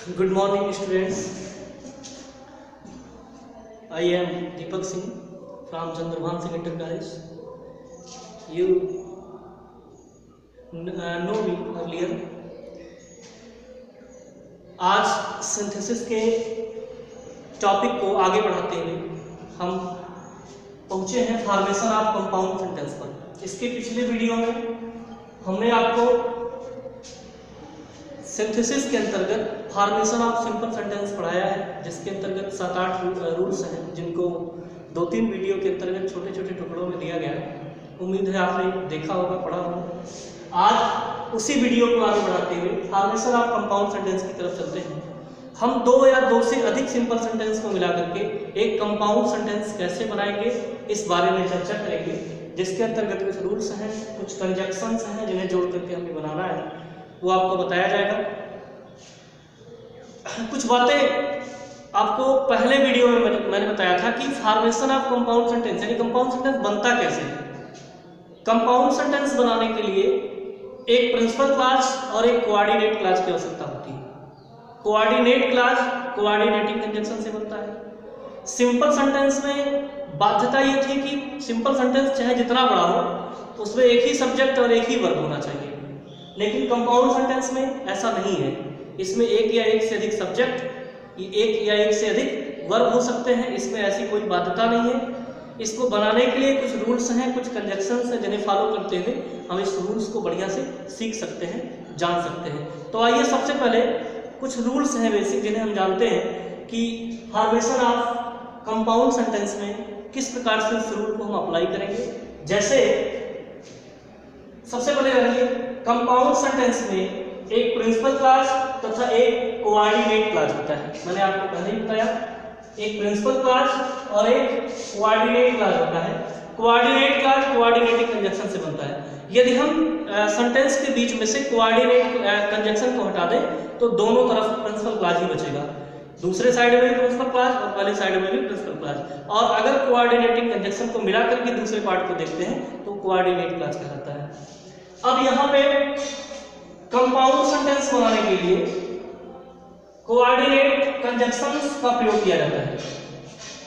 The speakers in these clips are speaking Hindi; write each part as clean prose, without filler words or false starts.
Good morning, students. I am Deepak Singh from Chandrabhan Singh Inter College. You know me earlier. आज सिंथेसिस के टॉपिक को आगे बढ़ाते हुए हम पहुंचे हैं फॉर्मेशन ऑफ कंपाउंड सेंटेंस पर। इसके पिछले वीडियो में हमने आपको सिंथेसिस के अंतर्गत फॉर्मेशन ऑफ सिंपल सेंटेंस पढ़ाया है, जिसके अंतर्गत 7-8 रूल्स हैं, जिनको 2-3 वीडियो के अंतर्गत छोटे छोटे टुकड़ों में दिया गया है। उम्मीद है आपने देखा होगा, पढ़ा होगा। आज उसी वीडियो को आगे बढ़ाते हुए फॉर्मेशन ऑफ कंपाउंड सेंटेंस की तरफ चलते हैं। हम 2 या 2 से अधिक सिंपल सेंटेंस को मिला करके एक कंपाउंड सेंटेंस कैसे बनाएंगे, इस बारे में चर्चा करेंगे, जिसके अंतर्गत कुछ रूल्स हैं, कुछ कंजक्शंस हैं, जिन्हें जोड़ करके हमें बनाना है, वो आपको बताया जाएगा। कुछ बातें आपको पहले वीडियो में मैंने बताया था कि फॉर्मेशन ऑफ कंपाउंड सेंटेंस यानी कंपाउंड सेंटेंस बनता कैसे है। कंपाउंड सेंटेंस बनाने के लिए एक प्रिंसिपल क्लॉज और एक कोऑर्डिनेट क्लॉज की आवश्यकता होती है। कोऑर्डिनेट क्लॉज कोऑर्डिनेटिंग कंजंक्शन से बनता है। सिंपल सेंटेंस में बाध्यता ये थी कि सिंपल सेंटेंस चाहे जितना बड़ा हो, उसमें एक ही सब्जेक्ट और एक ही वर्ब होना चाहिए। लेकिन कंपाउंड सेंटेंस में ऐसा नहीं है। इसमें एक या एक से अधिक सब्जेक्ट, एक या एक से अधिक वर्ब हो सकते हैं। इसमें ऐसी कोई बाध्यता नहीं है। इसको बनाने के लिए कुछ रूल्स हैं, कुछ कंजक्शंस हैं, जिन्हें फॉलो करते हुए हम इस रूल्स को बढ़िया से सीख सकते हैं, जान सकते हैं। तो आइए सबसे पहले कुछ रूल्स हैं बेसिक, जिन्हें हम जानते हैं कि फॉर्मेशन ऑफ कंपाउंड सेंटेंस में किस प्रकार से इस रूल को हम अप्लाई करेंगे। जैसे सबसे पहले रहिए, कंपाउंड सेंटेंस में एक प्रिंसिपल क्लॉज तथा एक कोऑर्डिनेट क्लॉज होता है। मैंने आपको पहले ही बताया, एक प्रिंसिपल क्लॉज और एक कोऑर्डिनेट क्लॉज होता है। कोऑर्डिनेट क्लॉज कोऑर्डिनेटिंग कंजंक्शन से बनता है। यदि हम सेंटेंस के बीच में से कोऑर्डिनेट कंजंक्शन को हटा दें तो दोनों तरफ प्रिंसिपल क्लॉज ही बचेगा। दूसरे साइड में भी प्रिंसिपल क्लॉज और पहले साइड में भी प्रिंसिपल क्लॉज। और अगर कोऑर्डिनेटिंग कंजंक्शन को मिला करके दूसरे पार्ट को देखते हैं तो कोऑर्डिनेट क्लॉज कहलाता है। अब यहाँ पे कंपाउंड सेंटेंस बनाने के लिए कोऑर्डिनेट कंजंक्शंस का प्रयोग किया जाता है।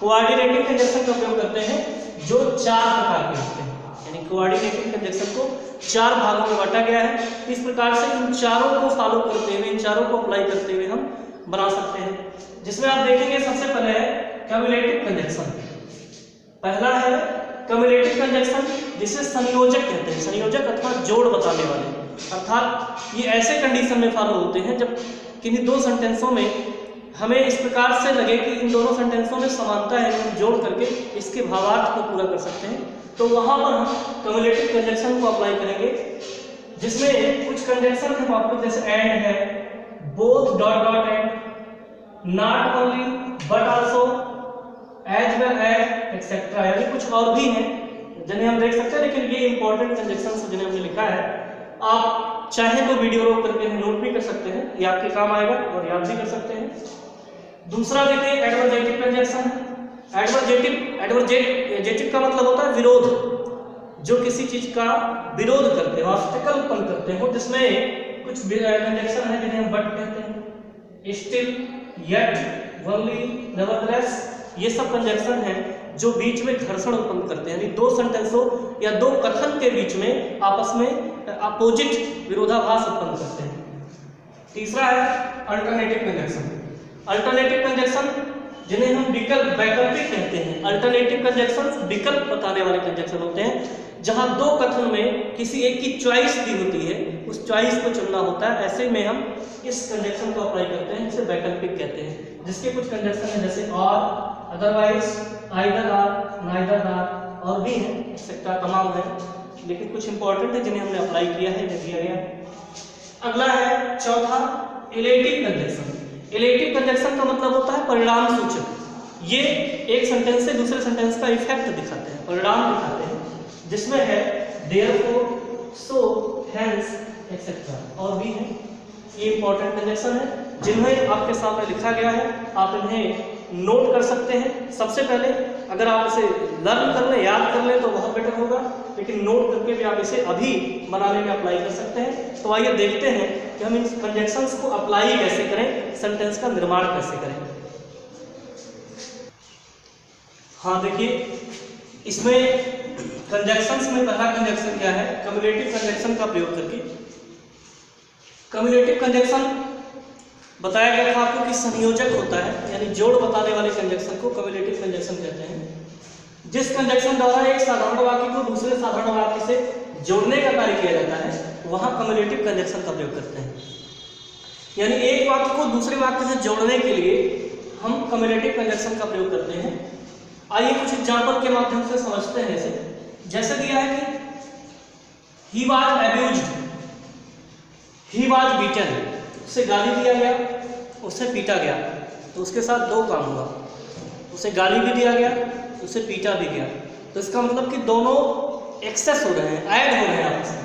कोऑर्डिनेटिंग कंजंक्शन का प्रयोग करते हैं जो 4 प्रकार के होते हैं। यानी कोऑर्डिनेटिंग कंजंक्शन को 4 भागों में बांटा गया है। इस प्रकार से इन चारों को फॉलो करते हुए, इन चारों को अप्लाई करते हुए हम बना सकते हैं। जिसमें आप देखेंगे सबसे पहले है क्युमुलेटिव कंजंक्शन। पहला है क्युमुलेटिव कंजंक्शन, जिसे संयोजक कहते हैं। संयोजक अथवा जोड़ बताने वाले, अर्थात ये ऐसे कंडीशन में फॉलो होते हैं जब किन्हीं 2 सेंटेंसों में हमें इस प्रकार से लगे कि इन दोनों सेंटेंसों में समानता है, हम जोड़ करके इसके भावार्थ को पूरा कर सकते हैं। तो वहां पर हम क्युमुलेटिव कंजंक्शन को अप्लाई करेंगे, जिसमें कुछ कंजंक्शन है आपको, जैसे एंड है, both dot dot and, not only but also, as well as etcetera, यानी कुछ और भी हैं जिन्हें हम देख सकते हैं। लेकिन ये इंपॉर्टेंट कंजंक्शंस जिन्हें हमने लिखा है, आप चाहे तो वीडियो रोक करके नोट भी कर सकते हैं, ये आपके काम आएगा और याद भी कर सकते हैं। दूसरा देखिए एडवर्जेटिव कंजंक्शन। एडवर्जेटिव का मतलब होता है विरोध, जो किसी चीज का विरोध करते हो, ऑब्स्टेकल उत्पन्न करते हो, जिसमें कुछ कंजंक्शन है जिन्हें हम बट कहते हैं, स्टिल, येट, ओनली, नेवरदलेस। ये सब कंजंक्शन है जो बीच में घर्षण उत्पन्न करते हैं, यानी 2 सेंटेंसों या 2 कथन के बीच में आपस में अपोजिट विरोधाभास उत्पन्न करते हैं। तीसरा है अल्टरनेटिव कंजंक्शन। अल्टरनेटिव कंजंक्शन जिन्हें हम विकल्प, वैकल्पिक कहते हैं। अल्टरनेटिव कंजंक्शन विकल्प बताने वाले कंजंक्शन होते हैं, जहां 2 कथन में किसी एक की चॉइस दी होती है, उस चॉइस को चुनना होता है। ऐसे में हम इस कंजंक्शन को अप्लाई करते हैं, जिसे वैकल्पिक कहते हैं। जिसके कुछ कंजंक्शन है जैसे और, otherwise, either or, neither or, और भी हैं, एक्सेट्रा, तमाम है। लेकिन कुछ इंपॉर्टेंट है जिन्हें हमने अप्लाई किया है, जो दिया गया है। अगला है चौथा इलेटिव कंजंक्शन। इलेटिव कंजंक्शन का मतलब होता है परिणाम सूचक। ये एक सेंटेंस से दूसरे सेंटेंस का इफेक्ट दिखाते हैं, परिणाम दिखाते हैं, जिसमें है देयरफॉर, सो, हेंस, एक्सेट्रा, और भी हैं। ये इंपॉर्टेंट कंजंक्शन है जिन्हें आपके सामने लिखा गया है। आप इन्हें नोट कर सकते हैं। सबसे पहले अगर आप इसे लर्न कर लें, याद कर लें तो बहुत बेटर होगा, लेकिन नोट करके भी आप इसे अभी बनाने में अप्लाई कर सकते हैं। तो आइए देखते हैं कि हम इन कंजक्शंस को अप्लाई कैसे करें, सेंटेंस का निर्माण कैसे करें। हाँ देखिए, इसमें कंजक्शंस में पहला कंजक्शन क्या है, कम्युलेटिव कंजक्शन का प्रयोग करके। कम्युलेटिव कंजक्शन बताया गया था आपको कि संयोजक होता है, यानी जोड़ बताने वाले कंजक्शन को कम्युलेटिव कंजक्शन कहते हैं। जिस कंजक्शन द्वारा एक साधारण वाक्य को दूसरे साधारण वाक्य से जोड़ने का कार्य किया जाता है, वहां कम्युलेटिव कंजक्शन का प्रयोग करते हैं। यानी एक वाक्य को दूसरे वाक्य से जोड़ने के लिए हम कम्युलेटिव कंजक्शन का प्रयोग करते हैं। आइए कुछ एग्जाम्पल के माध्यम से समझते हैं इसे। जैसे दिया है कि he was abused, he was beaten, उसे गाली दिया गया, उसे पीटा गया। तो उसके साथ दो काम हुआ, उसे गाली भी दिया गया, उसे पीटा भी गया। तो इसका मतलब कि दोनों एक्सेस हो रहे हैं, ऐड हो रहे हैं आपस में।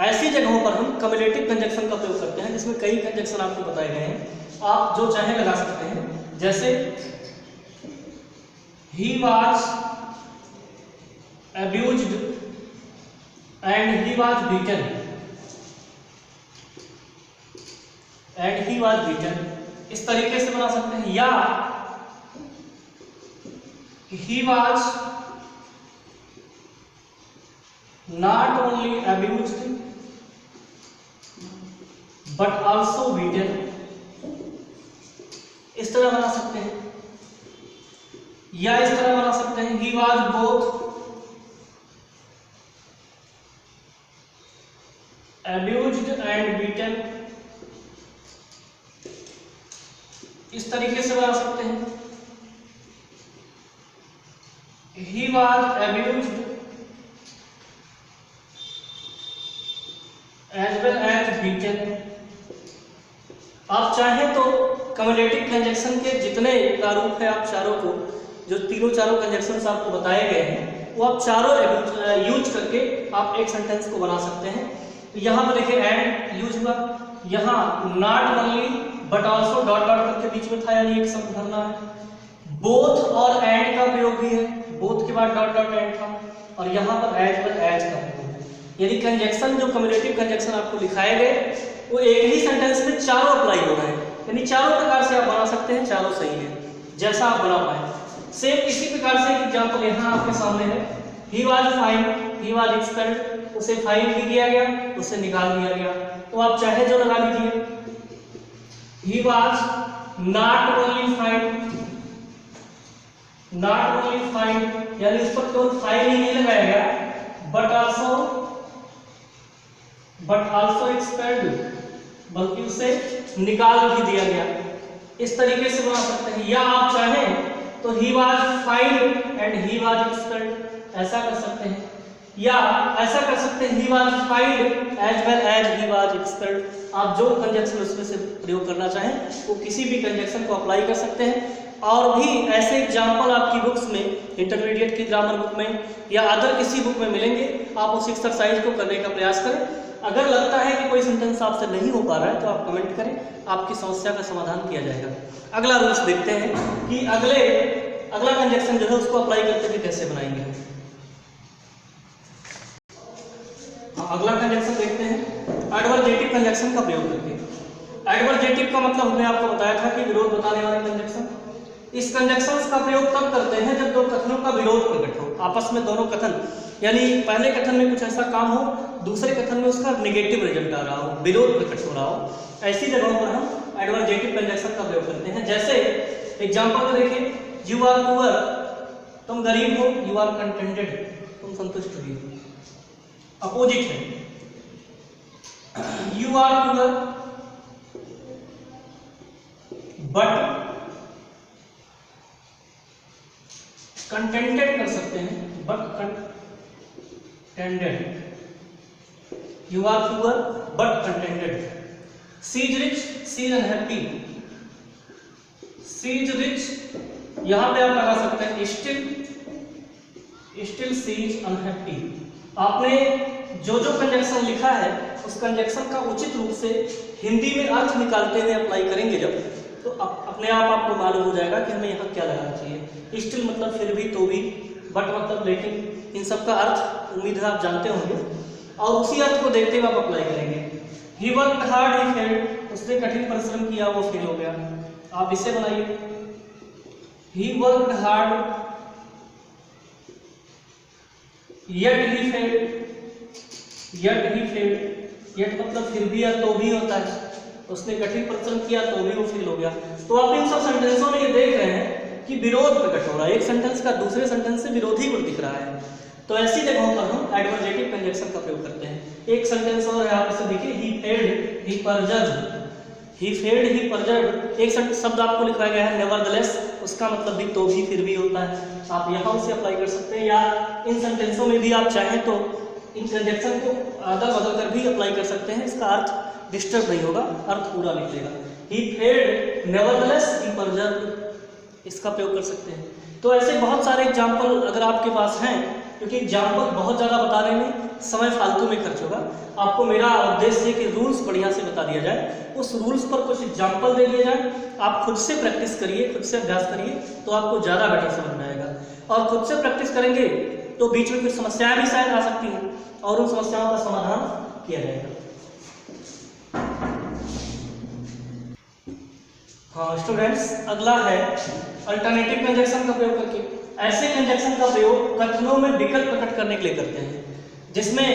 ऐसी जगहों पर हम कम्युलेटिव कंजक्शन का प्रयोग करते हैं, जिसमें कई कंजक्शन आपको बताए गए हैं, आप जो चाहे लगा सकते हैं। जैसे he was abused and he was beaten, and he was beaten, इस तरीके से बना सकते हैं। या he was not only abused but also beaten, इस तरह बना सकते हैं। या इस तरह बना सकते हैं, he was both abused and beaten, इस तरीके से बना सकते हैं। he was abused as well as beaten। आप चाहें तो कम्युलेटिव कंजक्शन के जितने प्रारूप है, आप चारों को, जो तीनों चारों कंजक्शंस आपको बताए गए हैं, वो आप चारों यूज करके आप एक सेंटेंस को बना सकते हैं। तो यहाँ पर देखिए एंड यूज हुआ, यहाँ not only but also dot dot करके बीच में था, यानी एक शब्द भरना है। बोथ और एंड का प्रयोग भी है, बोथ के बाद डॉट डॉट एंड था, और यहाँ पर एज वेल एज का प्रयोग है। यानी कंजक्शन जो कम्युलेटिव कंजक्शन आपको लिखाए गए, वो एक ही सेंटेंस में चारों अप्लाई हो रहे हैं, यानी चारों प्रकार से आप बना सकते हैं, चारों सही है, जैसा आप बना पाए। सेम इसी प्रकार से एक एग्जाम्पल यहाँ आपके सामने है। He was fine, he was expelled, उसे फाइन भी किया गया, उसे निकाल दिया गया। तो आप चाहे जो लगा लीजिए। He was not only fine, not only fine, यानी उस पर केवल फाइन ही नहीं लगाया गया, बट ऑल्सो एक्सपेल्ड, बल्कि उसे निकाल भी दिया गया। इस तरीके से बना सकते हैं। या आप चाहें तो he was fined and he was expelled, ऐसा कर सकते हैं। या ऐसा कर सकते हैं he was fined as well as he was expelled। आप जो कंजक्शन उसमें से प्रयोग करना चाहें, वो किसी भी कंजक्शन को अप्लाई कर सकते हैं। और भी ऐसे एग्जाम्पल आपकी बुक्स में, इंटरमीडिएट की ग्रामर बुक में या अदर किसी बुक में मिलेंगे। आप उस एक्सरसाइज को करने का प्रयास करें। अगर लगता है कि कोई सेंटेंस आपसे नहीं हो पा रहा है, तो आप कमेंट करें, आपकी समस्या का समाधान किया जाएगा। अगला रूल्स देखते हैं कि अगला कंजक्शन जो है उसको अप्लाई करते हुए कैसे बनाएंगे। अगला कंजक्शन देखते हैं एडवर्जेटिव कंजक्शन का प्रयोग करके। एडवर्जेटिव का मतलब हमने आपको बताया था कि विरोध बताने वाले कंजक्शन। इस कंजक्शंस का प्रयोग तब करते हैं जब दो कथनों का विरोध प्रकट हो, आपस में दोनों कथन, यानी पहले कथन में कुछ ऐसा काम हो, दूसरे कथन में उसका नेगेटिव रिजल्ट आ रहा हो, विरोध प्रकट हो रहा हो। ऐसी जगहों पर हम एडवर्जेटिव कंजक्शन का प्रयोग करते हैं। जैसे एग्जांपल में देखिए, यू आर पुअर, तुम गरीब हो, यू आर कंटेंटेड, तुम संतुष्ट हो। अपोजिट है, you are poor but contented कर सकते हैं, but contented. You are poor but contented. She is rich, she is unhappy. She is rich, यहां पे आप लगा सकते हैं स्टिल सी इज अनहैप्पी। आपने जो जो कंजक्शन लिखा है, उस कंजक्शन का उचित रूप से हिंदी में अर्थ निकालते हुए अप्लाई करेंगे जब, तो अपने आप आपको मालूम हो जाएगा कि हमें यहाँ क्या लगाना चाहिए। स्टिल मतलब फिर भी, तो भी, बट मतलब लेकिन, इन सब का अर्थ उम्मीद है आप जानते होंगे और उसी अर्थ को देखते हुए आप अप्लाई करेंगे। He worked hard he failed, उसने कठिन परिश्रम किया वो फेल हो गया। आप इसे बनाइए, he worked hard yet he failed, yet he failed, yet मतलब फिर भी या तो भी होता है, उसने कठिन परिश्रम किया तो भी वो फेल हो गया। तो आप इन सब सेंटेंसों में ये देख रहे हैं कि विरोध प्रकट हो रहा है, एक सेंटेंस का दूसरे सेंटेंस से विरोधी गुण दिख रहा है। तो ऐसी जगहों पर हम एडवर्जेटिव कंजंक्शन का प्रयोग करते हैं। एक सेंटेंस और है, आप इसे देखिए, he failed he परजर्ड, he failed ही परजर्ड, एक शब्द आपको लिखा गया है नेवरदलेस, उसका मतलब भी तो भी, फिर भी होता है। आप यहाँ उसे अप्लाई कर सकते हैं, या इन सेंटेंसों में भी आप चाहें तो इन कंजंक्शन को अदल बदल कर भी अप्लाई कर सकते हैं, इसका अर्थ डिस्टर्ब नहीं होगा, अर्थ पूरा निकलेगा। ही फेल्ड नेवरदलेस ही परजर्ड, इसका प्रयोग कर सकते हैं। तो ऐसे बहुत सारे एग्जाम्पल अगर आपके पास हैं, क्योंकि एग्जाम्पल बहुत ज़्यादा बताने में समय फालतू में खर्च होगा, आपको मेरा उद्देश्य है कि रूल्स बढ़िया से बता दिया जाए, उस रूल्स पर कुछ एग्जाम्पल दे दिए जाए, आप खुद से प्रैक्टिस करिए, खुद से अभ्यास करिए, तो आपको ज़्यादा बेटर समझ में आएगा। और खुद से प्रैक्टिस करेंगे तो बीच में कुछ समस्याएं भी शायद आ सकती हैं और उन समस्याओं का समाधान किया जाएगा। हाँ स्टूडेंट्स, अगला है अल्टरनेटिव कंजंक्शन का प्रयोग करके। ऐसे कंजंक्शन का प्रयोग कथनों में विकल्प प्रकट करने के लिए करते हैं, जिसमें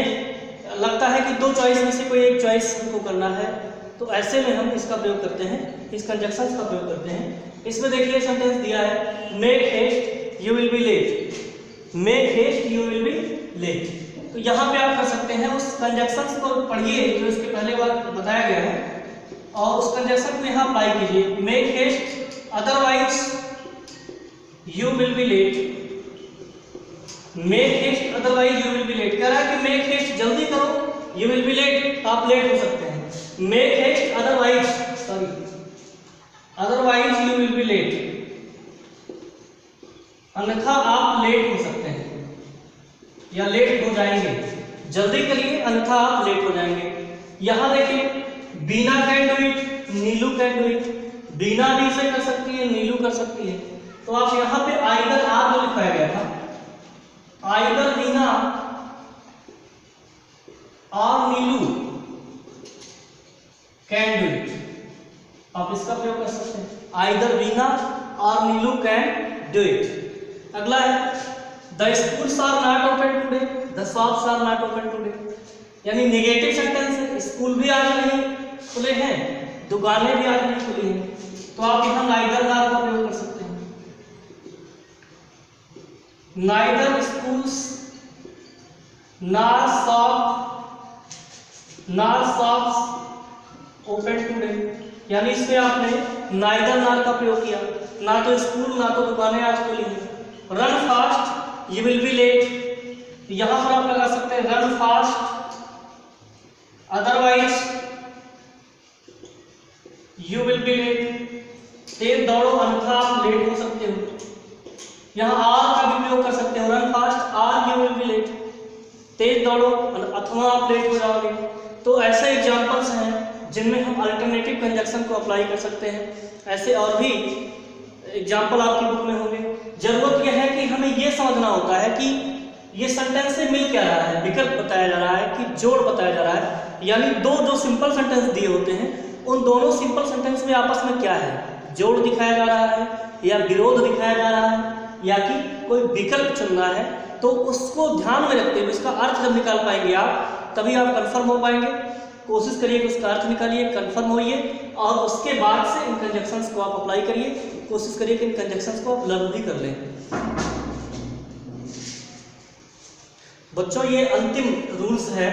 लगता है कि दो चॉइस में से कोई एक चॉइस हमको करना है, तो ऐसे में हम इसका प्रयोग करते हैं, इस कंजंक्शन का प्रयोग करते हैं। इसमें देखिए सेंटेंस दिया है, make haste you will be late, make haste you will be late. तो यहाँ पे आप कर सकते हैं, उस कंजंक्शन को पढ़िए जो इसके पहले बार बताया गया है और उस कंजंक्शन को यहाँ अप्लाई कीजिए। Make haste otherwise you will be late, make haste otherwise you will be late, कह रहा है कि मेक हेस्ट जल्दी करो, यू विल बी लेट, आप लेट हो सकते हैं। Make haste otherwise, sorry otherwise you will be late, अन्यथा आप लेट हो सकते हैं या लेट हो जाएंगे। जल्दी करिए अन्यथा आप लेट हो जाएंगे। यहां देखिए, Bina can do it, Neelu can do it, Bina भी इसे कर सकती है, नीलू कर सकती है। तो आप यहाँ पे आइदर आर जो लिखाया गया था, आइदर बीना और नीलू कैन डू इट, आप इसका प्रयोग कर सकते हैं, आइदर बीना और नीलू कैन डू इट। अगला है, the schools are not open today, the shops are not open today, यानी नेगेटिव सेंटेंस है, स्कूल भी आज नहीं खुले हैं, दुकानें भी आज नहीं खुली हैं, तो आप यहाँ नाइदर नार का प्रयोग कर सकते हैं। नाइदर स्कूल्स नार शॉप्स ओपन टुडे, यानी इसमें आपने नाइदर नार का प्रयोग किया, ना तो स्कूल ना तो दुकानें आज खुली हैं। Run fast you will be late, यहां पर आप लगा सकते हैं run fast otherwise you will be late, तेज दौड़ो अन्यथा आप लेट हो सकते हो। यहाँ आर का भी प्रयोग कर सकते हो, run fast or you will be late, तेज दौड़ो अथवा आप लेट हो जाओगे। तो ऐसे एग्जांपल्स हैं जिनमें हम अल्टरनेटिव कंजंक्शन को अप्लाई कर सकते हैं। ऐसे और भी एग्जाम्पल आपकी बुक में होंगे। जरूरत यह है कि हमें यह समझना होता है कि ये सेंटेंस से मिल क्या रहा है, विकल्प बताया जा रहा है कि जोड़ बताया जा रहा है, यानी दो जो सिंपल सेंटेंस दिए होते हैं उन दोनों सिंपल सेंटेंस में आपस में क्या है, जोड़ दिखाया जा रहा है या विरोध दिखाया जा रहा है या कि कोई विकल्प चुनना है। तो उसको ध्यान में रखते हुए इसका अर्थ जब निकाल पाएंगे आप, तभी आप कंफर्म हो पाएंगे। कोशिश करिए कि उसका अर्थ निकालिए, कंफर्म होइए और उसके बाद से इन कंजंक्शंस को आप अप्लाई करिए। कोशिश करिए कि इन कंजंक्शंस को आप लर्न भी कर लें। बच्चों, ये अंतिम रूल्स है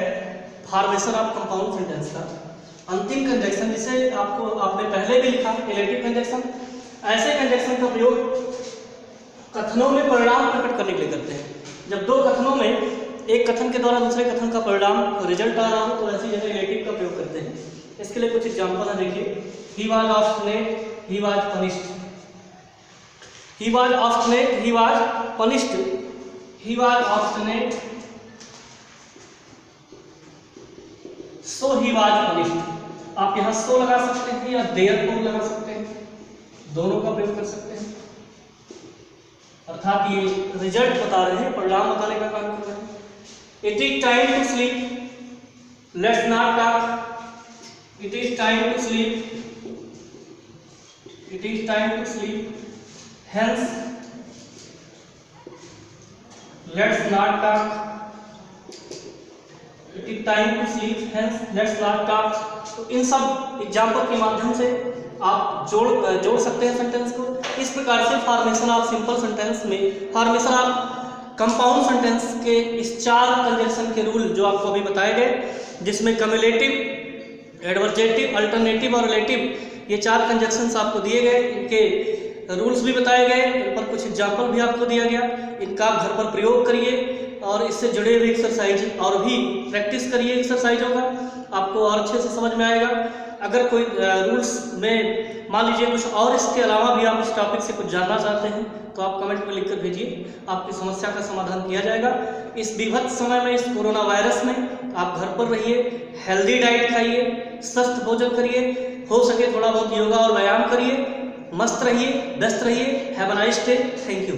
फॉर्मेशन ऑफ कंपाउंड सेंटेंस का, अंतिम कंजंक्शन जिसे आपने पहले भी लिखा, रिलेटिव कंजंक्शन। ऐसे कंजंक्शन का प्रयोग कथनों में परिणाम प्रकट करने के लिए करते हैं। जब दो कथनों में एक कथन के द्वारा दूसरे कथन का परिणाम रिजल्ट आ रहा हो तो ऐसी जगह रिलेटिव का प्रयोग करते हैं। इसके लिए कुछ एग्जांपल है, देखिए, he was obstinate he was punished, he was obstinate he was punished, he was obstinate so he was punished. आप यहाँ सो लगा सकते हैं या देयरफॉर लगा सकते हैं, दोनों का प्रयोग कर सकते हैं। अर्थात ये रिजल्ट बता रहे हैं, परिणाम बताने का काम कर रहे हैं। It is time to sleep, let's not talk. It is time to sleep, it is time to sleep, hence let's not talk. It is time to sleep, hence let's not talk. तो इन सब एग्जाम्पल के माध्यम से आप जोड़ सकते हैं सेंटेंस को। इस प्रकार से फॉर्मेशन ऑफ सिंपल सेंटेंस में फॉर्मेशन ऑफ कंपाउंड सेंटेंस के इस 4 कंजक्शन के रूल जो आपको अभी बताए गए, जिसमें कम्युलेटिव, एडवर्जेटिव, अल्टरनेटिव और रिलेटिव, ये 4 कंजक्शंस आपको दिए गए। इनके रूल्स भी बताए गए, इन पर कुछ एग्जाम्पल भी आपको दिया गया। इनका आप घर पर प्रयोग करिए और इससे जुड़े हुए एक्सरसाइज और भी प्रैक्टिस करिए एक्सरसाइजों का, आपको और अच्छे से समझ में आएगा। अगर कोई रूल्स में मान लीजिए कुछ और इसके अलावा भी आप इस टॉपिक से कुछ जानना चाहते हैं तो आप कमेंट में लिखकर भेजिए, आपकी समस्या का समाधान किया जाएगा। इस विभत्स समय में, इस कोरोना वायरस में आप घर पर रहिए, हेल्दी डाइट खाइए, स्वस्थ भोजन करिए, हो सके थोड़ा बहुत योगा और व्यायाम करिए, मस्त रहिए, व्यस्त रहिए। Have a nice day, thank you.